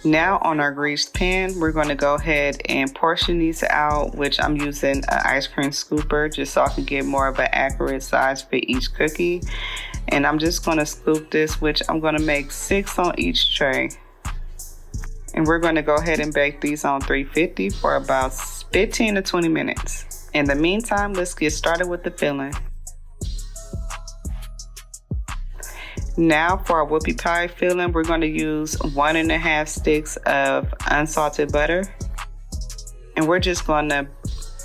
Now on our greased pan, we're going to go ahead and portion these out, which I'm using an ice cream scooper just so I can get more of an accurate size for each cookie. And I'm just going to scoop this, which I'm going to make 6 on each tray. And we're going to go ahead and bake these on 350 for about 15 to 20 minutes. In the meantime, let's get started with the filling. Now for our whoopie pie filling, we're going to use 1.5 sticks of unsalted butter. And we're just going to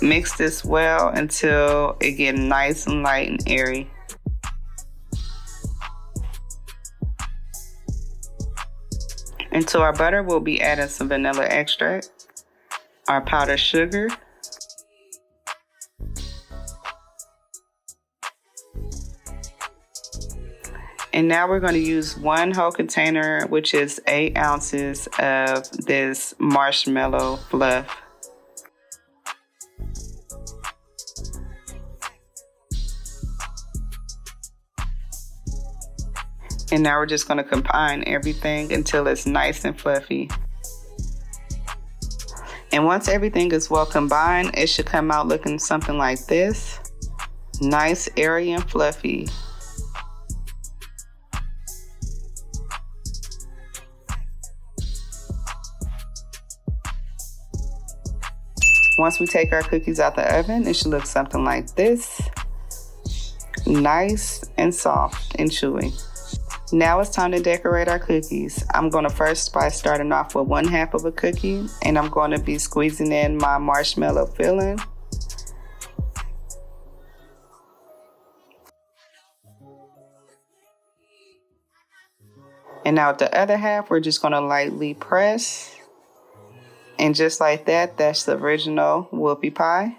mix this well until it gets nice and light and airy. And to our butter, we'll be adding some vanilla extract, our powdered sugar, and now we're going to use 1 whole container, which is 8 ounces of this marshmallow fluff. And now we're just going to combine everything until it's nice and fluffy. And once everything is well combined, it should come out looking something like this. Nice, airy, and fluffy. Once we take our cookies out the oven, it should look something like this. Nice and soft and chewy. Now it's time to decorate our cookies. I'm going to first by starting off with 1/2 of a cookie, and I'm going to be squeezing in my marshmallow filling. And now with the other half, we're just going to lightly press. And just like that, that's the original whoopie pie.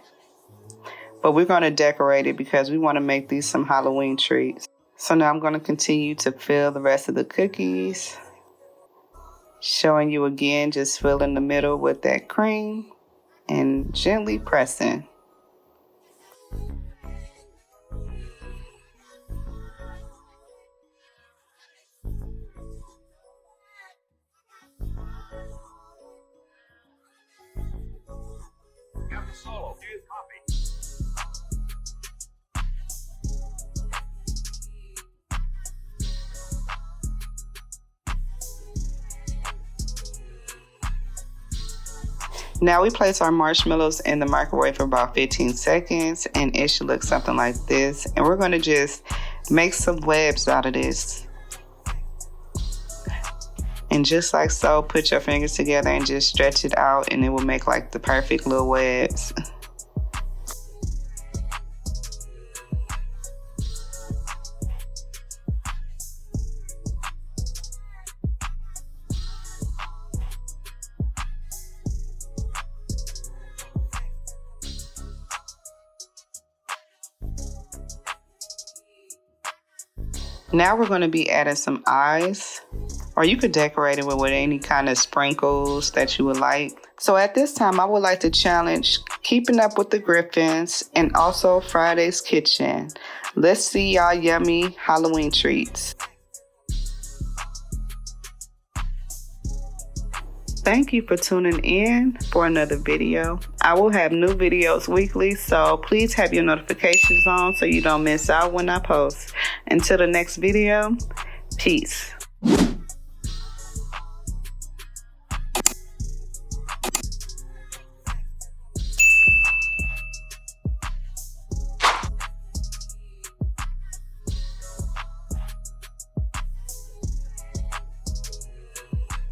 But we're going to decorate it because we want to make these some Halloween treats. So now I'm going to continue to fill the rest of the cookies. Showing you again, just fill in the middle with that cream and gently pressing. Now we place our marshmallows in the microwave for about 15 seconds and it should look something like this. And we're going to just make some webs out of this. And just like so, put your fingers together and just stretch it out and it will make like the perfect little webs. Now we're going to be adding some eyes, or you could decorate it with any kind of sprinkles that you would like. So at this time, I would like to challenge Keeping Up with the Griffins and also Friday's Kitchen. Let's see y'all yummy Halloween treats. Thank you for tuning in for another video. I will have new videos weekly, so please have your notifications on so you don't miss out when I post. Until the next video, peace.